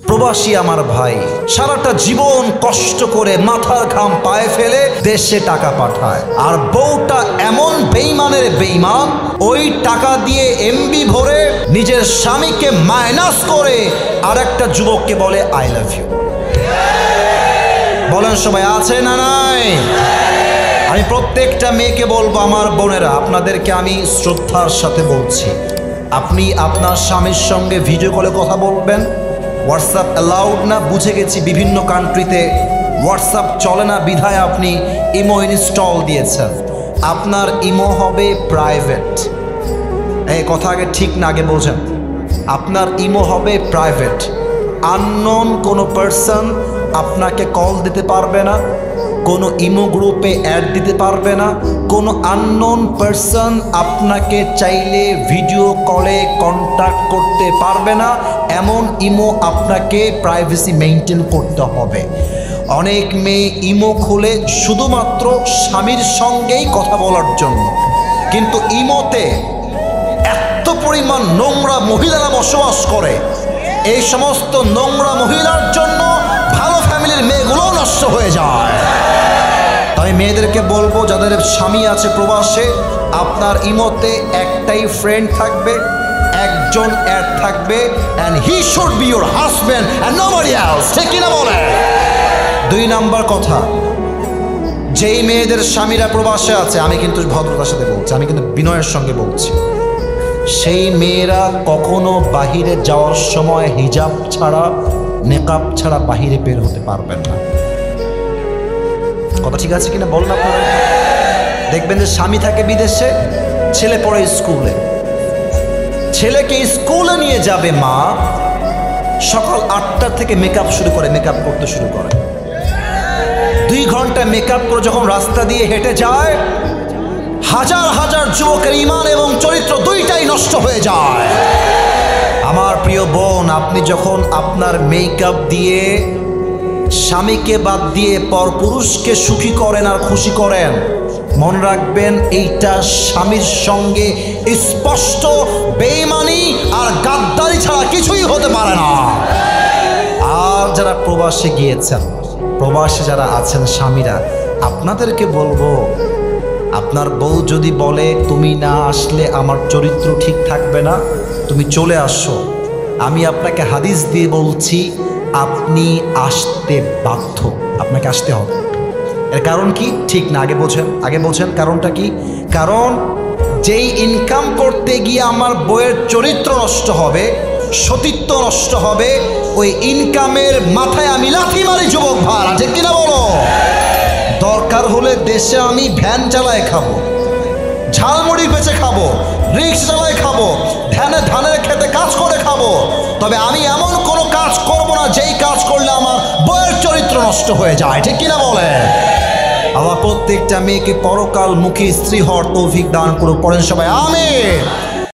প্রবাসী আমার ভাই সারাটা জীবন কষ্ট করে মাথার ঘাম পায়ে ফেলে দেশে টাকা পাঠায়, আর বউটা এমন বেঈমানের বেঈমান, ওই টাকা দিয়ে এমবি ভরে নিজের স্বামীকে মাইনাস করে আর একটা যুবককে বলে আই লাভ ইউ। বলেন সবাই আছে না নাই? আমি প্রত্যেকটা মেয়েকে বলবো, আমার বোনেরা, আপনাদেরকে আমি শ্রদ্ধার সাথে বলছি, আপনি আপনার স্বামীর সঙ্গে ভিডিও কলে কথা বলবেন। হোয়াটসঅ্যাপ অ্যালাউড না, বুঝে গেছি বিভিন্ন কান্ট্রিতে হোয়াটসঅ্যাপ চলে না, বিধায় আপনি ইমো ইনস্টল দিয়েছেন। আপনার ইমো হবে প্রাইভেট। এই কথা আগে ঠিক না, আগে বোঝেন। আপনার ইমো হবে প্রাইভেট। আননোন কোনো পারসন আপনাকে কল দিতে পারবে না, কোনো ইমো গ্রুপে অ্যাড দিতে পারবে না, কোনো আননোন পারসন আপনাকে চাইলে ভিডিও কলে কন্ট্যাক্ট করতে পারবে না। এমন ইমো আপনাকে প্রাইভেসি মেনটেন করতে হবে। অনেক মেয়ে ইমো খুলে শুধুমাত্র স্বামীর সঙ্গেই কথা বলার জন্য, কিন্তু ইমোতে এত পরিমাণ নোংরা মহিলারা বসবাস করে, এই সমস্ত নোংরা মহিলার জন্য ভালো ফ্যামিলির মেয়েগুলোও নষ্ট হয়ে যায়। আমি মেয়েদেরকে বলবো, যাদের স্বামী আছে প্রবাসে, আপনার ইমোতে একটাই ফ্রেন্ড থাকবে, একজন অ্যাড থাকবে, and he should be your husband and nobody else। ঠিক কিনা বলে? 2 নাম্বার কথা, যেই মেয়েদের স্বামীরা প্রবাসে আছে, আমি কিন্তু ভদ্রতার সাথে বলছি, আমি কিন্তু বিনয়ের সঙ্গে বলছি, সেই মেয়েরা কখনো বাহিরে যাওয়ার সময় হিজাব ছাড়া, নেকাব ছাড়া বাহিরে বের হতে পারবেন না। কথা ঠিক আছে কিনা বলুন আপনারা? দেখবেন যে স্বামী থাকে বিদেশে, ছেলে পড়ে স্কুলে, ছেলেকে স্কুলে নিয়ে যাবে মা, সকাল 8টা থেকে মেকআপ করতে শুরু করে। 2 ঘন্টা মেকআপ করে যখন রাস্তা দিয়ে হেঁটে যায়, হাজার হাজার যুবকের ঈমান এবং চরিত্র দুইটাই নষ্ট হয়ে যায়। আমার প্রিয় বোন, আপনি যখন আপনার মেকআপ দিয়ে স্বামীকে বাদ দিয়ে পরপুরুষকে সুখী করেন আর খুশি করেন, মনে রাখবেন এইটা স্বামীর সঙ্গে স্পষ্ট বেঈমানি আর গাদ্দারি ছাড়া কিছুই হতে পারে না। আর যারা প্রবাসে গিয়েছেন, প্রবাসে যারা আছেন স্বামীরা, আপনাদেরকে বলবো, আপনার বউ যদি বলে তুমি না আসলে আমার চরিত্র ঠিক থাকবে না, তুমি চলে আসো, আমি আপনাকে হাদিস দিয়ে বলছি, আপনি আসতে বাধ্য, আপনাকে আসতে হবে। এর কারণ কি ঠিক না, আগে বোঝেন কারণটা কি। কারণ যেই ইনকাম করতে গিয়ে আমার বউয়ের চরিত্র নষ্ট হবে, সতীত্ব নষ্ট হবে, ওই ইনকামের মাথায় আমি লাথি মারি যুবক ভাই, ঠিক কিনা বলো? দরকার হলে দেশে আমি ভ্যান চালায় খাবো, ঝালমুড়ি বেচে খাবো, রিক্সা চালায় খাবো, ধানের খেতে কাজ করে খাবো, তবে আমি এমন কোনো কাজ করব না যেই কাজ করলে আমার বউয়ের চরিত্র নষ্ট হয়ে যায়, ঠিক কিনা বলে? আল্লাহ প্রত্যেকটা মেয়েকে পরকাল মুখী স্ত্রী হওয়ার তৌফিক দান করুক। পড়েন সবাই আমিন।